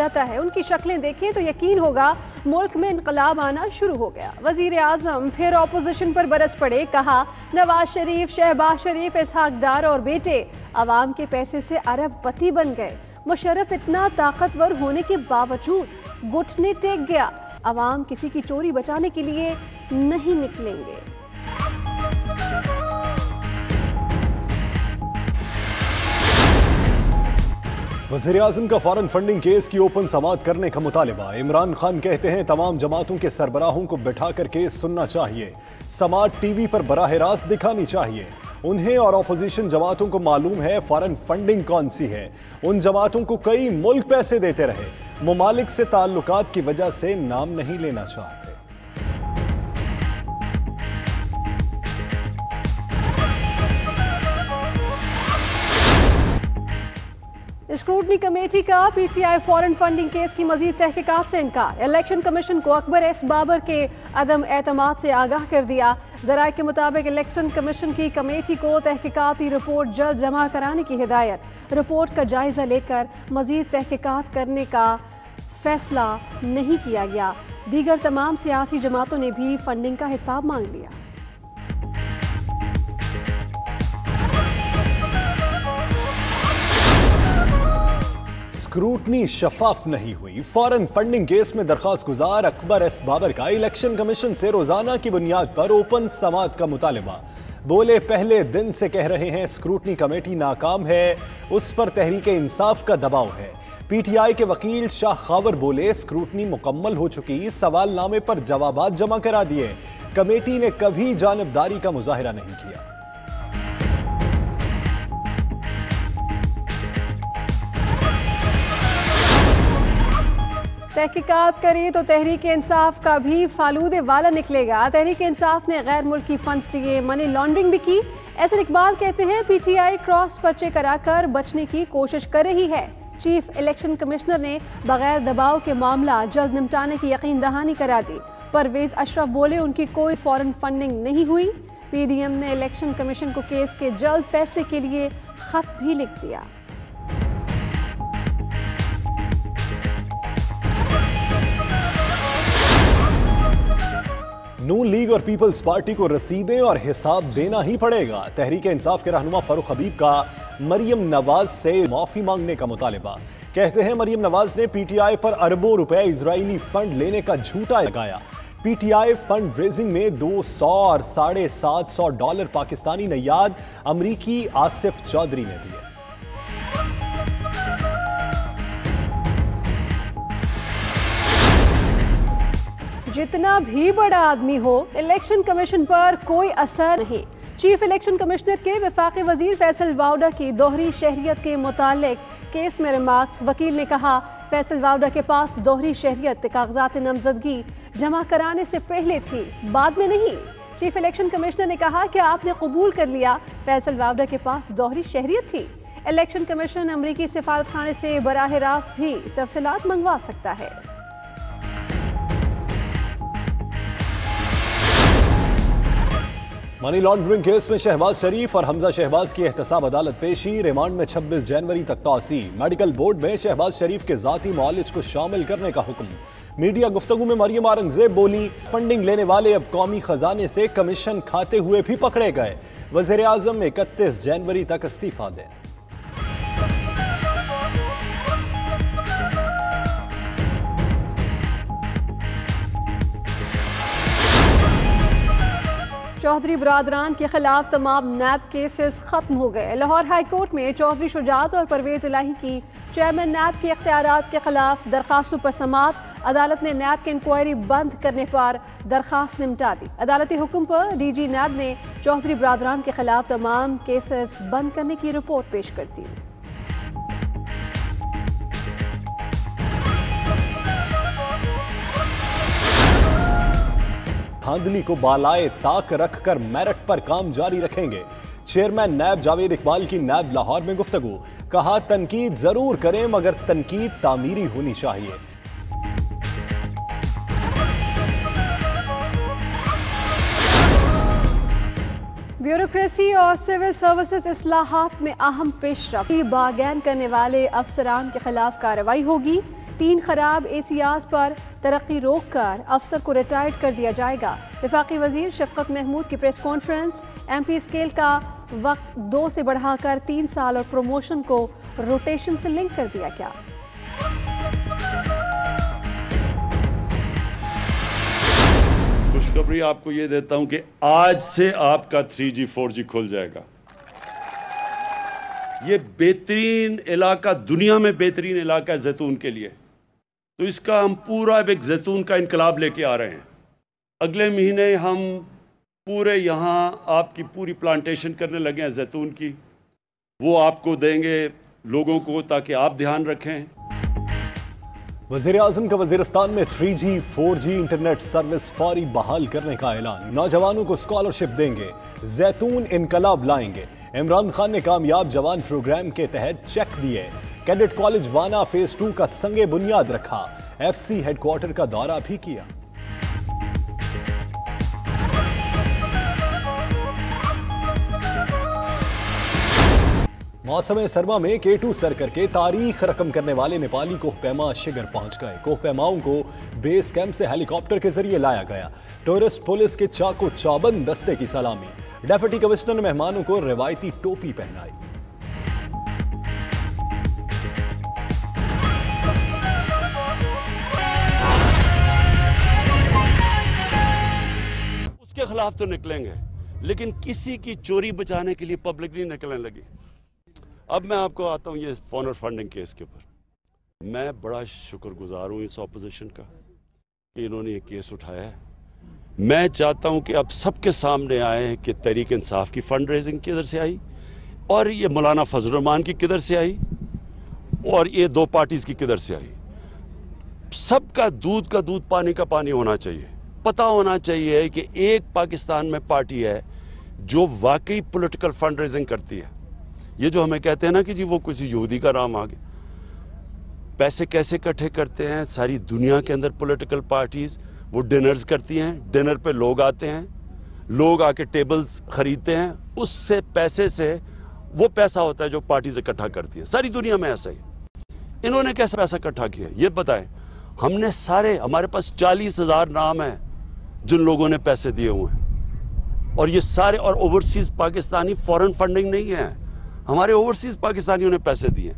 जाता है। उनकी शक्लें देखें तो यकीन होगा मुल्क में इनकलाब आना शुरू हो गया। वजीर आजम फिर ऑपोजिशन पर बरस पड़े। कहा, नवाज शरीफ, शहबाज शरीफ, इसहाक डार और बेटे अवाम के पैसे से अरबपति बन गए। मुशर्रफ इतना ताकतवर होने के बावजूद घुटने टेक गया। अवाम किसी की चोरी बचाने के लिए नहीं निकलेंगे। वज़ीर-ए-आज़म का फॉरेन फंडिंग केस की ओपन समाअत करने का मुतालिबा। इमरान खान कहते हैं तमाम जमातों के सरबराहों को बिठाकर केस सुनना चाहिए। समाअत टीवी पर बराह रास्त दिखानी चाहिए। उन्हें और अपोजिशन जमातों को मालूम है फॉरेन फंडिंग कौन सी है। उन जमातों को कई मुल्क पैसे देते रहे। मुमालिक से ताल्लुकात की वजह से नाम नहीं लेना चाहते। स्क्रूटनी कमेटी का पीटीआई फॉरेन फंडिंग केस की मजीद तहकीकात से इनकार। इलेक्शन कमीशन को अकबर एस बाबर के अदम एतमाद से आगाह कर दिया। ज़राए के मुताबिक इलेक्शन कमीशन की कमेटी को तहकीकाती रिपोर्ट जल्द जमा कराने की हिदायत। रिपोर्ट का जायजा लेकर मजीद तहकीकात करने का फैसला नहीं किया गया। दीगर तमाम सियासी जमातों ने भी फंडिंग का हिसाब मांग लिया। स्क्रूटनी शफाफ नहीं हुई। फॉरेन फंडिंग केस में दरखास्त गुजार अकबर एस बाबर का इलेक्शन कमीशन से रोजाना की बुनियाद पर ओपन समाअत का मुतालिबा। बोले, पहले दिन से कह रहे हैं स्क्रूटनी कमेटी नाकाम है, उस पर तहरीक इंसाफ का दबाव है। पीटीआई के वकील शाह खावर बोले, स्क्रूटनी मुकम्मल हो चुकी, सवालनामे पर जवाबात जमा करा दिए। कमेटी ने कभी जानिबदारी का मुजाहिरा नहीं किया। तहकीकात करें तो तहरीक इंसाफ का भी फालूदे वाला निकलेगा। तहरीक इंसाफ ने गैर मुल्की फंड्स लिए मनी लॉन्ड्रिंग भी की। एहसन इकबाल कहते हैं पीटीआई क्रॉस पर्चे कराकर बचने की कोशिश कर रही है। चीफ इलेक्शन कमिश्नर ने बगैर दबाव के मामला जल्द निपटाने की यकीन दहानी करा दी। परवेज अशरफ बोले, उनकी कोई फॉरेन फंडिंग नहीं हुई। पीडीएम ने इलेक्शन कमीशन को केस के जल्द फैसले के लिए खत भी लिख दिया। नून लीग और पीपल्स पार्टी को रसीदें और हिसाब देना ही पड़ेगा। तहरीक इंसाफ के रहनुमा फारूक हबीब का मरियम नवाज से माफी मांगने का मुतालिबा। कहते हैं मरियम नवाज ने पीटीआई पर अरबों रुपए इजरायली फंड लेने का झूठा लगाया। पीटीआई फंड रेजिंग में 200 और $750 पाकिस्तानी नयाद अमरीकी आसिफ चौधरी ने दिए। जितना भी बड़ा आदमी हो, इलेक्शन कमीशन पर कोई असर नहीं। चीफ इलेक्शन कमिश्नर के वफाकी वजीर फैसल वाउडा की दोहरी शहरियत के मुतालिक केस में रिमार्क्स। वकील ने कहा, फैसल वाउडा के पास दोहरी शहरियत कागजात नामजदगी जमा कराने से पहले थी, बाद में नहीं। चीफ इलेक्शन कमिश्नर ने कहा कि आपने कबूल कर लिया फैसल वाउडा के पास दोहरी शहरियत थी। इलेक्शन कमीशन अमरीकी सिफारत खाने से बराह रास्त भी तफसीलात मंगवा सकता है। मनी लॉन्ड्रिंग केस में शहबाज शरीफ और हमजा शहबाज की एहतसाब अदालत पेशी। रिमांड में 26 जनवरी तक तौसी। मेडिकल बोर्ड में शहबाज शरीफ के जाती मुआलिज को शामिल करने का हुक्म। मीडिया गुफ्तगू में मरियम औरंगजेब बोली, फंडिंग लेने वाले अब कौमी खजाने से कमीशन खाते हुए भी पकड़े गए। वज़ीर आज़म 31 जनवरी तक इस्तीफा दें। चौधरी बरादरान के खिलाफ तमाम नैब केसेस खत्म हो गए। लाहौर हाई कोर्ट में चौधरी शुजात और परवेज इलाही की चेयरमैन नैब के इख्तियारात के खिलाफ दरखास्तों पर समाअत। अदालत ने नैब की इंक्वायरी बंद करने पर दरखास्त निपटा दी। अदालती हुक्म पर डीजी नैब ने चौधरी बरादरान के खिलाफ तमाम केसेस बंद करने की रिपोर्ट पेश कर दी। धांधली को बालाए ताक रखकर मेरिट पर काम जारी रखेंगे। चेयरमैन नैब जावेद इकबाल की नैब लाहौर में गुफ्तगू। कहा, तनकीद जरूर करें मगर तनकीद तामीरी होनी चाहिए। ब्यूरोक्रेसी और सिविल सर्विसेज इस्लाहात में अहम पेशरफ्त। बागैन करने वाले अफसरान के खिलाफ कार्रवाई होगी। 3 खराब ACRs पर तरक्की रोक कर अफसर को रिटायर्ड कर दिया जाएगा। वफाकी वजीर शफकत महमूद की प्रेस कॉन्फ्रेंस। MP स्केल का वक्त 2 से बढ़ाकर 3 साल और प्रमोशन को रोटेशन से लिंक कर दिया गया। खुशखबरी आपको ये देता हूं कि आज से आपका 3G 4G खुल जाएगा। ये बेहतरीन इलाका, दुनिया में बेहतरीन इलाका है जैतून के लिए, तो इसका हम पूरा एक जैतून का इनकलाब लेके आ रहे हैं। अगले महीने हम पूरे यहाँ आपकी पूरी प्लांटेशन करने लगे हैं जैतून की, वो आपको देंगे लोगों को ताकि आप ध्यान रखें। वज़ीर आज़म का वज़ीरिस्तान में 3G 4G इंटरनेट सर्विस फौरी बहाल करने का ऐलान। नौजवानों को स्कॉलरशिप देंगे, जैतून इनकलाब लाएंगे। इमरान खान ने कामयाब जवान प्रोग्राम के तहत चेक दिए। कैडेट कॉलेज वाना फेज 2 का संगे बुनियाद रखा। FC हेडक्वार्टर का दौरा भी किया। मौसम सरमा में K2 सर करके तारीख रकम करने वाले नेपाली कोहपैमा शिगर पहुंच गए। कोहपैमाओं को बेस कैंप से हेलीकॉप्टर के जरिए लाया गया। टूरिस्ट पुलिस के चाको चौबंद दस्ते की सलामी। डिप्टी कमिश्नर ने मेहमानों को रिवायती टोपी पहनाई। उसके खिलाफ तो निकलेंगे, लेकिन किसी की चोरी बचाने के लिए पब्लिक नहीं निकलने लगी। अब मैं आपको आता हूं ये फॉरेन फंडिंग केस के ऊपर। मैं बड़ा शुक्रगुजार हूं इस ऑपोजिशन का कि इन्होंने ये केस उठाया है। मैं चाहता हूं कि अब सबके सामने आए कि तहरीक इंसाफ की फंड रेजिंग किधर से आई और ये मौलाना फजल रहमान की किधर से आई और ये 2 पार्टीज की किधर से आई। सबका दूध का दूध पानी का पानी होना चाहिए। पता होना चाहिए कि एक पाकिस्तान में पार्टी है जो वाकई पॉलिटिकल फंड रेजिंग करती है। ये जो हमें कहते हैं ना कि जी वो किसी यहूदी का नाम आ गया। पैसे कैसे इकट्ठे करते हैं सारी दुनिया के अंदर पॉलिटिकल पार्टीज, वो डिनर्स करती हैं। डिनर पे लोग आते हैं, लोग आके टेबल्स खरीदते हैं, उससे पैसे से वो पैसा होता है जो पार्टीज इकट्ठा करती है। सारी दुनिया में ऐसा ही। इन्होंने कैसा पैसा इकट्ठा किया ये बताएं। हमने सारे, हमारे पास 40,000 नाम हैं जिन लोगों ने पैसे दिए हुए हैं, और ये सारे, और ओवरसीज पाकिस्तानी फॉरेन फंडिंग नहीं है, हमारे ओवरसीज पाकिस्तानियों ने पैसे दिए।